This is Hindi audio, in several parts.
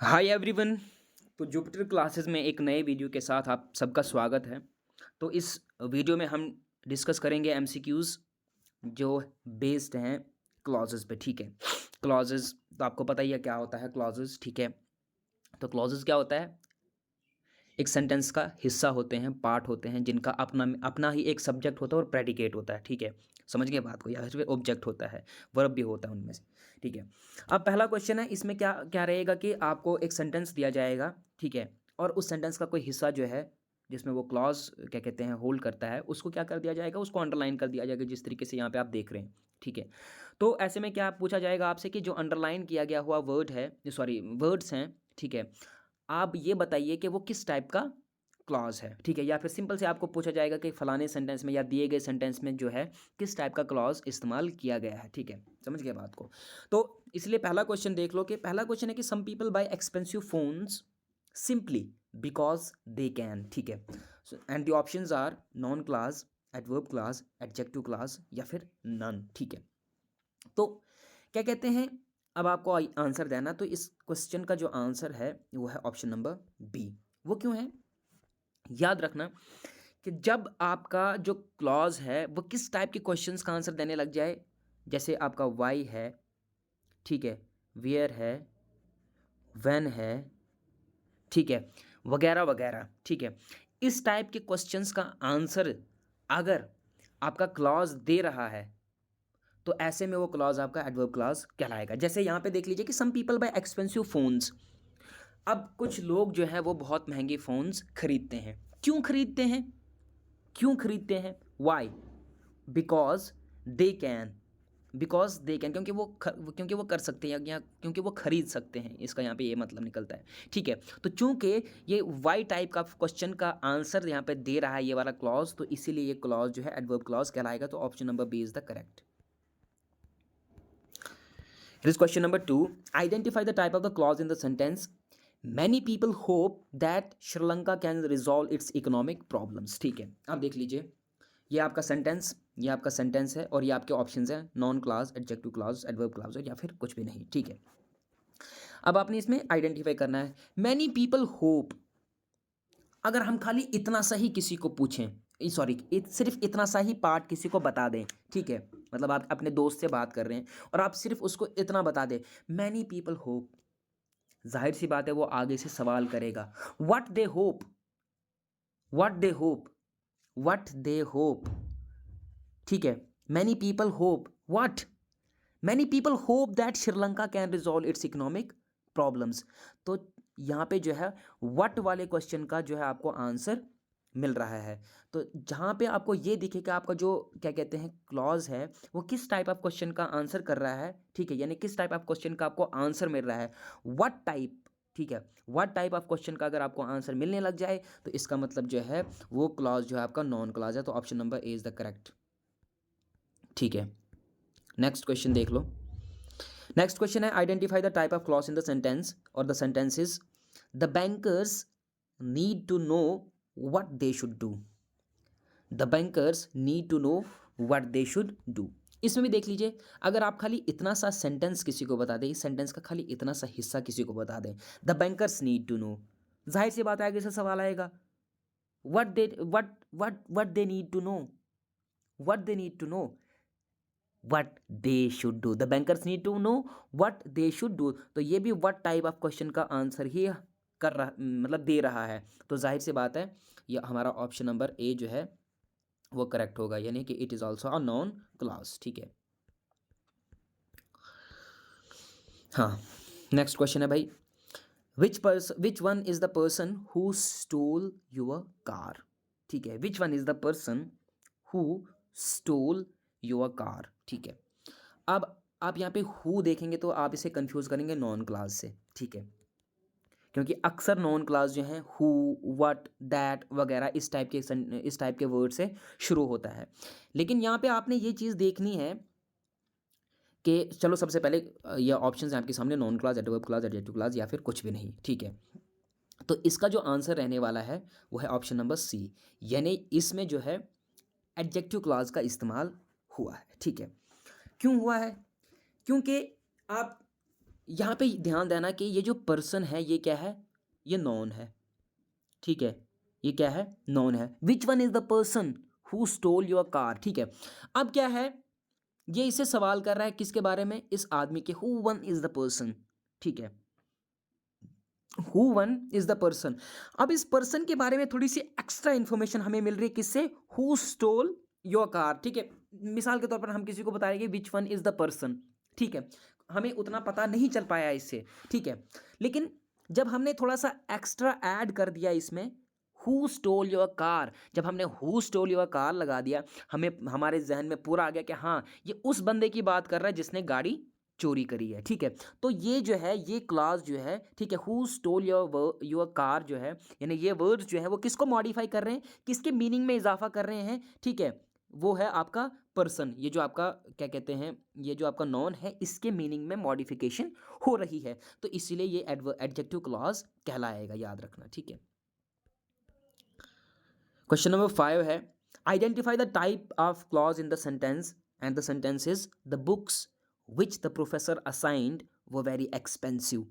Hi everyone. तो जुपिटर क्लासेस में एक नए वीडियो के साथ आप सबका स्वागत है। तो इस वीडियो में हम डिस्कस करेंगे एमसीक्यूज़ जो बेस्ड हैं क्लॉजेस पे। ठीक है, क्लॉजेस तो आपको पता ही है क्या होता है क्लॉजेस। ठीक है, तो क्लॉजेस क्या होता है? एक सेंटेंस का हिस्सा होते हैं, पार्ट होते हैं जिनका अपना अपना ही एक सब्जेक्ट होता है और प्रेडिकेट होता है। ठीक है, समझ गए बात को? या फिर ऑब्जेक्ट होता है, वर्ब भी होता है उनमें से। ठीक है, अब पहला क्वेश्चन है, इसमें क्या क्या रहेगा कि आपको एक सेंटेंस दिया जाएगा। ठीक है, और उस सेंटेंस का कोई हिस्सा जो है जिसमें वो क्लॉज क्या कहते हैं होल्ड करता है, उसको क्या कर दिया जाएगा? उसको अंडरलाइन कर दिया जाएगा, जिस तरीके से यहाँ पे आप देख रहे हैं। ठीक है, तो ऐसे में क्या पूछा जाएगा आपसे कि जो अंडरलाइन किया गया हुआ वर्ड है, सॉरी वर्ड्स हैं, ठीक है, आप ये बताइए कि वो किस टाइप का क्लॉज है। ठीक है, या फिर सिंपल से आपको पूछा जाएगा कि फलाने सेंटेंस में या दिए गए सेंटेंस में जो है किस टाइप का क्लॉज इस्तेमाल किया गया है। ठीक है, समझ गए बात को? तो इसलिए पहला क्वेश्चन देख लो कि पहला क्वेश्चन है कि some people buy expensive phones simply because they can. ठीक है, and the options are noun clause, adverb clause, adjective clause या फिर नन। ठीक है, तो क्या कहते हैं, अब आपको आंसर देना। तो इस क्वेश्चन का जो आंसर है वो है ऑप्शन नंबर बी। वो क्यों है? याद रखना कि जब आपका जो क्लॉज है वो किस टाइप के क्वेश्चंस का आंसर देने लग जाए, जैसे आपका वाई है, ठीक है, वेयर है, व्हेन है, ठीक है, वगैरह वगैरह। ठीक है, इस टाइप के क्वेश्चंस का आंसर अगर आपका क्लॉज दे रहा है तो ऐसे में वो क्लॉज आपका एडवर्ब क्लॉज कहलाएगा। जैसे यहाँ पे देख लीजिए कि some people buy expensive phones. अब कुछ लोग जो है वो बहुत महंगे फ़ोन्स खरीदते हैं। क्यों खरीदते हैं? क्यों खरीदते हैं? Why? Because they can. Because they can, क्योंकि वो कर सकते हैं, या क्योंकि वो खरीद सकते हैं, इसका यहाँ पे ये मतलब निकलता है। ठीक है, तो चूंकि ये वाई टाइप का क्वेश्चन का आंसर यहाँ पे दे रहा है ये वाला क्लॉज, तो इसीलिए ये क्लॉज जो है एडवर्ब क्लॉज कहलाएगा। तो option number B is the correct. Here is question number 2. Identify the type of the clause in the sentence. Many people hope that Sri Lanka can resolve its economic problems. ठीक है, आप देख लीजिए, ये आपका सेंटेंस है और ये आपके ऑप्शंस हैं, non clause, adjective clause, adverb clause या फिर कुछ भी नहीं। ठीक है, अब आपने इसमें आइडेंटिफाई करना है मैनी पीपल होप। अगर हम खाली इतना सा ही किसी को पूछें, सॉरी सिर्फ इतना सा ही पार्ट किसी को बता दें। ठीक है, मतलब आप अपने दोस्त से बात कर रहे हैं और आप सिर्फ उसको इतना बता दें, मैनी पीपल होप, जाहिर सी बात है वो आगे से सवाल करेगा, what they hope, what they hope, what they hope. ठीक है, many people hope what, many people hope that Sri Lanka can resolve it's economic problems. तो यहाँ पे जो है व्हाट वाले क्वेश्चन का जो है आपको आंसर मिल रहा है। तो जहाँ पे आपको ये दिखे कि आपका जो क्या कहते हैं क्लॉज है वो किस टाइप ऑफ क्वेश्चन का आंसर कर रहा है। ठीक है, यानी किस टाइप ऑफ क्वेश्चन का आपको आंसर मिल रहा है, व्हाट टाइप। ठीक है, व्हाट टाइप ऑफ क्वेश्चन का अगर आपको आंसर मिलने लग जाए तो इसका मतलब जो है वो क्लॉज जो है आपका नॉन क्लॉज है। तो option number A is the correct. ठीक है, नेक्स्ट क्वेश्चन देख लो। नेक्स्ट क्वेश्चन है identify the type of clause in the sentence, और the sentence is the bankers need to know what they should do. The bankers need to know what they should do. इसमें भी देख लीजिए, अगर आप खाली इतना सा सेंटेंस किसी को बता दें, इस सेंटेंस का खाली इतना सा हिस्सा किसी को बता दें, the bankers need to know, जाहिर सी बात है आगे से सवाल आएगा, what they need to know, what they need to know, what they should do. The bankers need to know what they should do. तो ये भी व्हाट टाइप ऑफ क्वेश्चन का आंसर ही कर रहा, मतलब दे रहा है। तो जाहिर सी बात है ये हमारा ऑप्शन नंबर ए जो है वो करेक्ट होगा, यानी कि it is also a noun clause. ठीक है, हाँ, नेक्स्ट क्वेश्चन है भाई, which one is the person who stole your car. ठीक है, which one is the person who stole your car. ठीक है, अब आप यहाँ पे हु देखेंगे तो आप इसे कंफ्यूज करेंगे नॉन क्लास से। ठीक है, क्योंकि अक्सर नॉन क्लास जो हैं हु, व्हाट, दैट वगैरह इस टाइप के वर्ड से शुरू होता है। लेकिन यहाँ पे आपने ये चीज़ देखनी है कि चलो सबसे पहले ये ऑप्शंस हैं आपके सामने, non clause, adverb clause, adjective clause या फिर कुछ भी नहीं। ठीक है, तो इसका जो आंसर रहने वाला है वो है ऑप्शन नंबर सी, यानी इसमें जो है एडजेक्टिव क्लास का इस्तेमाल हुआ है। ठीक है, क्यों हुआ है? क्योंकि आप यहाँ पे ध्यान देना कि ये जो पर्सन है ये क्या है, ये नॉन है, ठीक है, ये क्या है, नॉन है। Which one is the person who stole your car, ठीक है। अब क्या है, ये इसे सवाल कर रहा है किसके बारे में, इस आदमी के, who one is the person, ठीक है, who one is the person. अब इस पर्सन के बारे में थोड़ी सी एक्स्ट्रा इंफॉर्मेशन हमें मिल रही है किससे, हु स्टोल योर कार, ठीक है। मिसाल के तौर पर हम किसी को बता रहे हैं which one is the person, ठीक है, हमें उतना पता नहीं चल पाया इससे, ठीक है। लेकिन जब हमने थोड़ा सा एक्स्ट्रा ऐड कर दिया इसमें, हु स्टोल योर कार, जब हमने हु स्टोल योर कार लगा दिया, हमें हमारे जहन में पूरा आ गया कि हाँ ये उस बंदे की बात कर रहा है जिसने गाड़ी चोरी करी है, ठीक है। तो ये जो है, ये क्लॉज जो है, ठीक है, हु स्टोल योर कार जो है, यानी ये वर्ड्स जो है वो किसको मॉडिफाई कर रहे हैं, किसके मीनिंग में इजाफा कर रहे हैं, ठीक है, वो है आपका पर्सन। ये जो आपका क्या कहते हैं, ये जो आपका नॉन है, इसके मीनिंग में मॉडिफिकेशन हो रही है, तो इसीलिए ये एडजेक्टिव क्लॉज कहलाएगा, याद रखना, ठीक है। क्वेश्चन नंबर 5 है, identify the type of clause in the sentence and the sentence is the books which the professor assigned वो वेरी एक्सपेंसिव।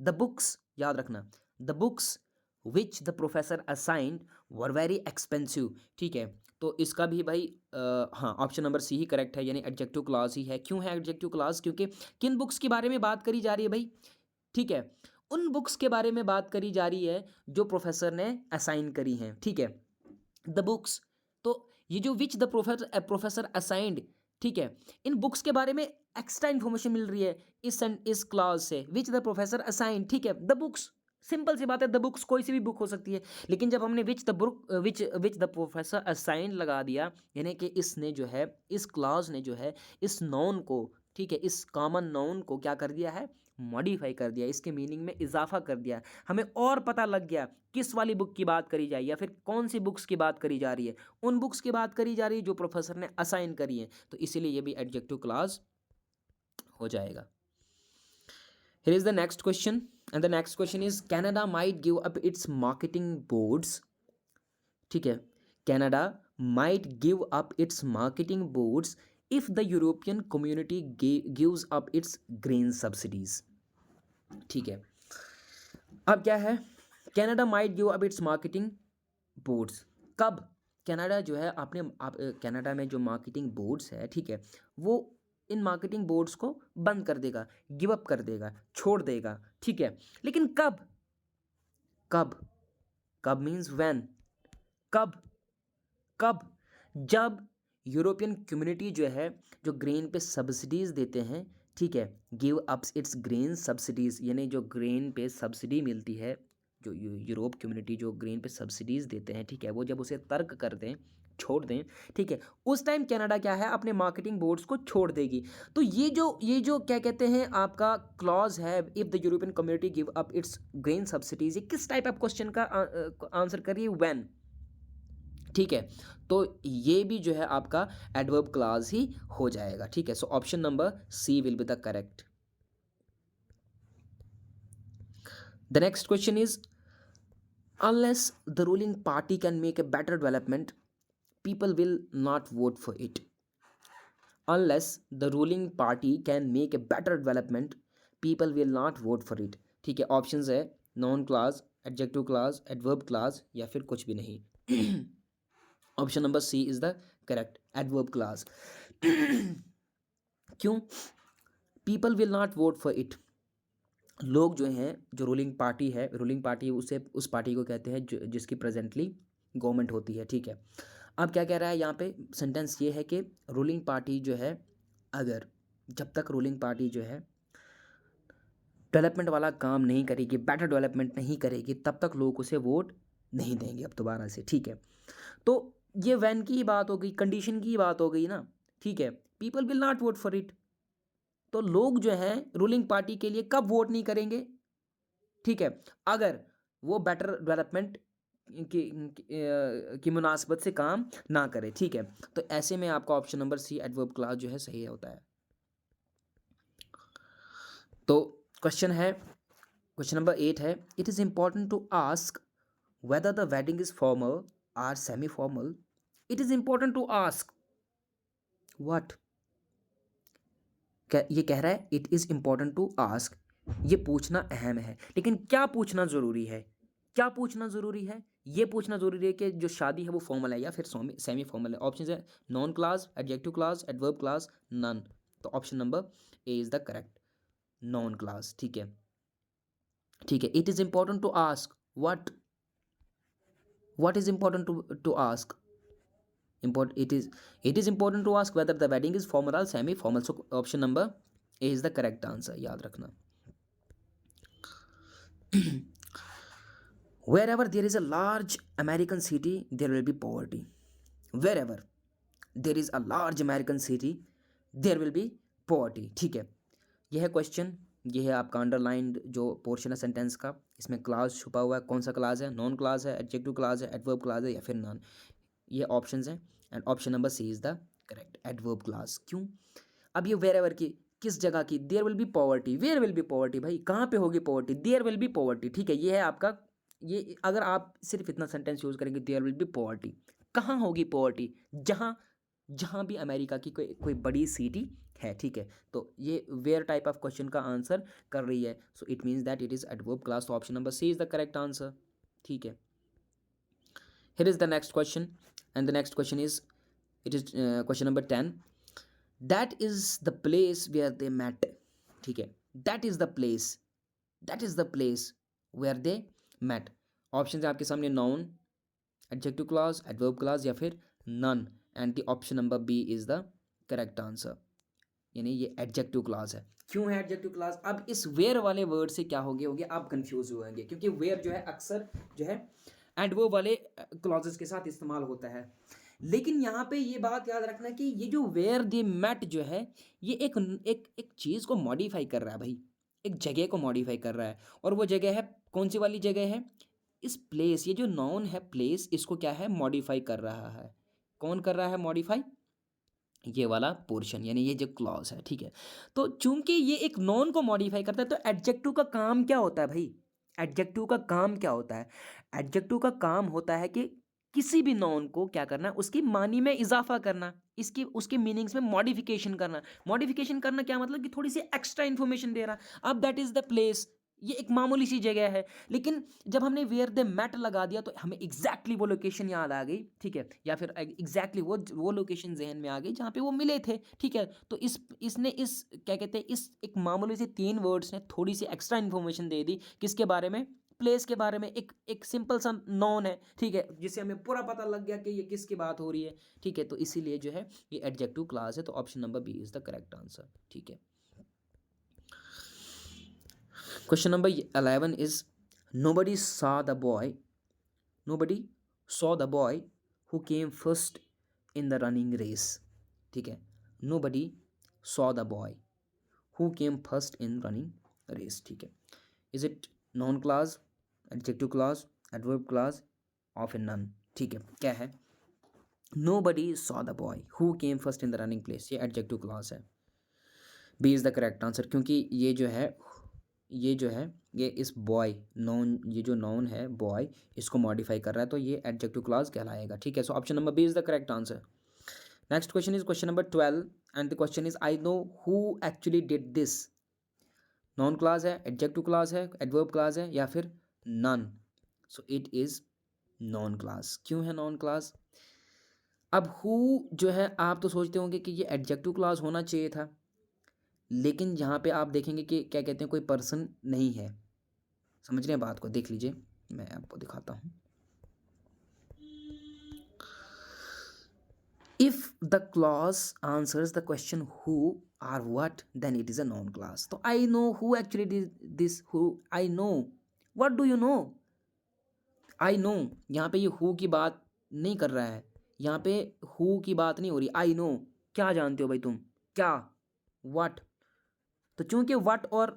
द बुक्स, याद रखना, the books which the professor assigned were very expensive, ठीक है। तो इसका भी भाई हाँ, ऑप्शन नंबर सी ही करेक्ट है, यानी एडजेक्टिव क्लॉज ही है। क्यों है एडजेक्टिव क्लॉज, क्योंकि किन बुक्स के बारे में बात करी जा रही है भाई, ठीक है, उन बुक्स के बारे में बात करी जा रही है जो प्रोफेसर ने असाइन करी हैं, ठीक है, द बुक्स। तो ये जो विच द प्रोफेसर असाइंड, ठीक है, इन बुक्स के बारे में एक्स्ट्रा इंफॉर्मेशन मिल रही है इस क्लॉज से, विच द प्रोफेसर असाइंड, ठीक है, द बुक्स, सिंपल सी बात है, द बुक्स कोई सी भी बुक हो सकती है। लेकिन जब हमने which the book which the professor assigned लगा दिया, यानी कि इसने जो है, इस क्लॉज ने जो है इस नॉन को, ठीक है, इस कॉमन नाउन को क्या कर दिया है, मॉडिफाई कर दिया, इसके मीनिंग में इजाफा कर दिया, हमें और पता लग गया किस वाली बुक की बात करी जाए या फिर कौन सी बुक्स की बात करी जा रही है, उन बुक्स की बात करी जा रही है जो प्रोफेसर ने असाइन करी है, तो इसीलिए ये भी एडजेक्टिव क्लॉज हो जाएगा। Here is the next question, and the next question is Canada might give up its marketing boards, ठीक है, Canada might give up its marketing boards if the European community gives up its grain subsidies, ठीक है। अब क्या है, Canada might give up it's marketing boards, कब, कनाडा जो है आप कनाडा में जो मार्केटिंग बोर्ड्स है, ठीक है, वो इन मार्केटिंग बोर्ड्स को बंद कर देगा, गिव अप कर देगा, छोड़ देगा, ठीक है। लेकिन कब, कब, कब मीन्स व्हेन, कब, कब, जब यूरोपियन कम्युनिटी जो है, जो ग्रेन पे सब्सिडीज देते हैं, ठीक है, give ups it's grain subsidies, यानी जो ग्रेन पे सब्सिडी मिलती है, जो यूरोप कम्युनिटी जो ग्रेन पे सब्सिडीज देते हैं, ठीक है, वो जब उसे तर्क कर दें, छोड़ दें, ठीक है, उस टाइम कनाडा क्या है, अपने मार्केटिंग बोर्ड्स को छोड़ देगी। तो ये जो क्या कहते हैं आपका क्लॉज है, if the European community give up it's grain subsidies, ये किस टाइप ऑफ क्वेश्चन का आंसर करिए, व्हेन, ठीक है। तो ये भी जो है आपका एडवर्ब क्लॉज ही हो जाएगा, ठीक है। So option number C will be the correct. The next question is unless the ruling party can make a better development people will not vote for it, unless the ruling party can make a better development people will not vote for it, ठीक है। ऑप्शंस है noun clause, adjective clause, adverb clause, या फिर कुछ भी नहीं। Option number C is the correct, adverb clause. क्यों, people will not vote for it, लोग जो हैं, जो रूलिंग पार्टी है, रूलिंग पार्टी उसे उस पार्टी को कहते हैं जिसकी प्रेजेंटली गवर्नमेंट होती है, ठीक है। अब क्या कह रहा है यहाँ पे, सेंटेंस ये है कि रूलिंग पार्टी जो है, अगर जब तक रूलिंग पार्टी जो है डेवलपमेंट वाला काम नहीं करेगी, बेटर डेवलपमेंट नहीं करेगी, तब तक लोग उसे वोट नहीं देंगे अब दोबारा से, ठीक है। तो ये वैन की ही बात हो गई, कंडीशन की ही बात हो गई ना, ठीक है, people will not vote for it, तो लोग जो हैं रूलिंग पार्टी के लिए कब वोट नहीं करेंगे, ठीक है, अगर वो बेटर डेवलपमेंट की मुनासबत से काम ना करे, ठीक है। तो ऐसे में आपका option number C adverb clause जो है सही होता है। तो क्वेश्चन है, क्वेश्चन नंबर 8 है, it is important to ask whether the wedding is formal or semi formal. It is important to ask what, ये कह रहा है it is important to ask ये पूछना अहम है, लेकिन क्या पूछना ज़रूरी है? क्या पूछना ज़रूरी है? ये पूछना ज़रूरी है कि जो शादी है वो फॉर्मल है या फिर सेमी फॉर्मल है। ऑप्शन है noun clause, adjective clause, adverb clause, none. तो option number A is the correct, noun clause. ठीक है, ठीक है। It is important to ask what is important to ask, it is important to ask whether the wedding is formal or semi formal. So option number A is the correct answer, याद रखना। Wherever there is a large American city there will be poverty, wherever there is a large American city there will be poverty। ठीक है, यह है क्वेश्चन, ये है आपका अंडरलाइंड जो पोर्शन है सेंटेंस का। इसमें क्लास छुपा हुआ है, कौन सा क्लास है? नॉन क्लास है, एडजेक्टिव क्लास है, एडवर्ब क्लास है या फिर नॉन। ये ऑप्शंस हैं and option number C is the correct, adverb clause. क्यों? अब ये वेर एवर की किस जगह की? There will be poverty, where will be poverty, भाई कहाँ पे होगी poverty? There will be poverty. ठीक है, ये है आपका, ये अगर आप सिर्फ इतना सेंटेंस यूज़ करेंगे देयर विल बी पॉवर्टी, कहाँ होगी पॉवर्टी? जहाँ जहाँ भी अमेरिका की कोई कोई बड़ी सिटी है। ठीक है, तो ये वेयर टाइप ऑफ क्वेश्चन का आंसर कर रही है। So it means that it is adverb clause. तो option number C is the correct answer. ठीक है, here is the next question, and the next question is, it is question number 10, that is the place where they met। ठीक है, that is the place, that is the place where they met। Option है आपके सामने, noun, adjective clause, adverb clause या फिर none, and the option number B is the correct answer, यानी ये एडजेक्टिव क्लॉज है। क्यों है एडजेक्टिव क्लॉज? अब इस वेयर वाले वर्ड से क्या होगे आप कंफ्यूज होंगे, क्योंकि वेयर जो है अक्सर जो है एंड वो वाले क्लॉजेस के साथ इस्तेमाल होता है। लेकिन यहाँ पे ये बात याद रखना कि ये जो वेयर दे मेट जो है, ये एक चीज़ को मॉडिफाई कर रहा है भाई, एक जगह को मॉडिफाई कर रहा है। और वो जगह है कौन सी वाली जगह है? इस प्लेस, ये जो नाउन है प्लेस, इसको क्या है? मॉडिफाई कर रहा है। कौन कर रहा है मॉडिफाई? ये वाला पोर्शन, यानी ये जो क्लॉज है। ठीक है, तो चूंकि ये एक नॉन को मॉडिफाई करता है, तो एडजेक्टिव का काम क्या होता है भाई? एडजेक्टिव का काम क्या होता है? एडजेक्टिव का काम होता है कि किसी भी नॉन को क्या करना, उसकी मानी में इजाफा करना, इसकी उसके मीनिंग्स में मॉडिफिकेशन करना। मॉडिफिकेशन करना क्या मतलब? कि थोड़ी सी एक्स्ट्रा इन्फॉर्मेशन दे रहा। अब दैट इज द प्लेस, ये एक मामूली सी जगह है, लेकिन जब हमने वेयर द मैट लगा दिया तो हमें एग्जैक्टली वो लोकेशन याद आ गई। ठीक है, या फिर एग्जैक्टली वो लोकेशन जहन में आ गई जहाँ पे वो मिले थे। ठीक है, तो इसने इस क्या कहते हैं, इस एक मामूली से 3 वर्ड्स ने थोड़ी सी एक्स्ट्रा इन्फॉर्मेशन दे दी। किसके बारे में? प्लेस के बारे में। एक सिंपल सा नॉन है, ठीक है, जिससे हमें पूरा पता लग गया कि ये किसकी बात हो रही है। ठीक है, तो इसीलिए जो है ये एडजेक्टिव क्लास है। तो option number B is the correct answer. ठीक है, question number 11 is, nobody saw the boy nobody saw the boy who came first in the running race। ठीक है, nobody saw the boy who came first in running race। ठीक है, is it noun clause, adjective clause, adverb clause, of in none? ठीक है, क्या है? nobody saw the boy who came first in the running place, ये एडजेक्टिव क्लास है। B is the correct answer, क्योंकि ये जो है ये इस बॉय नॉन, ये जो नॉन है बॉय, इसको मॉडिफाई कर रहा है, तो ये एडजेक्टिव क्लॉज कहलाएगा। ठीक है, so option number B is the correct answer. Next question is question number 12, and the question is, I know who actually did this. Noun clause है, एडजेक्टिव क्लास है, एडवर्ब क्लास है या फिर none? So it is noun clause. क्यों है नॉन क्लास? अब हु जो है, आप तो सोचते होंगे कि ये एडजेक्टिव क्लास होना चाहिए था, लेकिन यहाँ पे आप देखेंगे कि क्या कहते हैं, कोई पर्सन नहीं है। समझ रहे हैं बात को? देख लीजिए, मैं आपको दिखाता हूँ। If the clause answers the question who are what, then it is a noun clause. तो I know who actually did this, who I know, what do you know? I know, यहाँ पे ये हु की बात नहीं कर रहा है, यहाँ पे हु की बात नहीं हो रही। आई नो, क्या जानते हो भाई तुम? क्या? व्हाट? तो चूंकि व्हाट और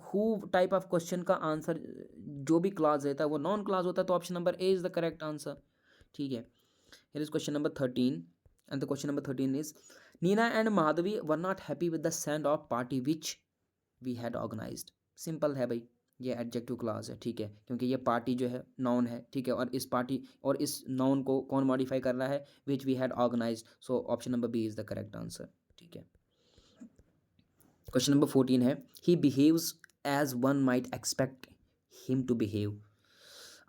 हु टाइप ऑफ क्वेश्चन का आंसर जो भी क्लास रहता है वो नॉन क्लास होता है, तो option number A is the correct answer. ठीक है, here is question number 13, and the question number 13 is, Neena and Madhavi were not happy with the send off party which we had organised. Simple है भाई, ये एडजेक्टिव क्लास है। ठीक है, क्योंकि ये पार्टी जो है नाउन है। ठीक है, और इस पार्टी और इस नाउन को कौन मॉडिफाई कर रहा है? Which we had organised. So option number B is the correct answer. ठीक है, क्वेश्चन नंबर 14 है, he behaves as one might expect him to behave.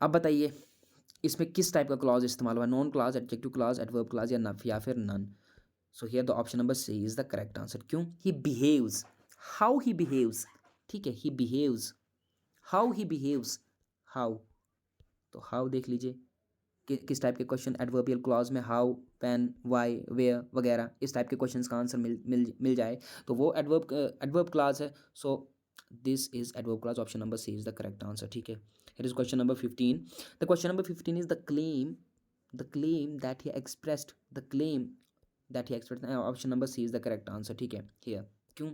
अब बताइए इसमें किस टाइप का क्लॉज इस्तेमाल हुआ, noun clause, adjective clause, adverb clause या फिर none. So here the option number C is the correct answer. क्यों? He behaves, how he behaves, ठीक है, he behaves, how he behaves, how, तो हाउ देख लीजिए किस टाइप के क्वेश्चन एडवर्बियल क्लॉज में हाउ, व्हेन, व्हाई, वेयर वगैरह इस टाइप के क्वेश्चंस का आंसर मिल जाए तो वो एडवर्ब क्लॉज है। So this is adverb clause, option number C is the correct answer, ठीक है। Here is question number 15। The question number 15 is the claim that he expressed, the claim that he expressed, option number C is the correct answer, ठीक है। हियर क्यों?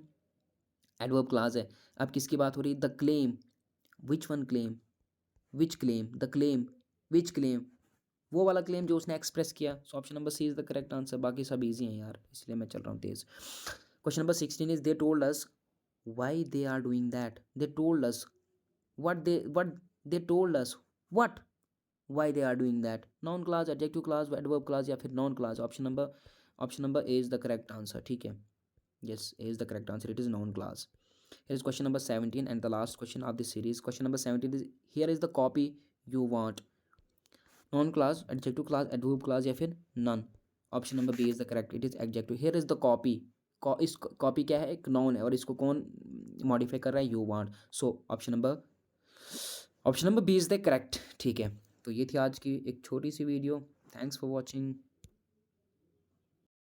एडवर्ब क्लॉज है। अब किसकी बात हो रही है? The claim, which one claim, which claim, the claim, which claim, वो वाला क्लेम जो उसने एक्सप्रेस किया। So option number C is the correct answer. बाकी सब इजी हैं यार, इसलिए मैं चल रहा हूँ तेज। Question number 16 is they told us why they are doing that, they told us what they told us what, why they are doing that, noun clause, adjective clause, adverb clause या फिर noun clause। Option number A is the correct answer, ठीक है। yes, A is the correct answer, it is noun clause। here is question number 17 and the last question of this series। question number 17 is, here is the copy you want, noun clause, adjective clause, adverb clause या फिर none। Option number B is the correct, it is adjective. Here is the copy, इस कॉपी क्या है? एक नाउन है और इसको कौन मॉडिफाई कर रहा है? You want. So option number B is the correct, ठीक है। तो ये थी आज की एक छोटी सी वीडियो। Thanks for watching.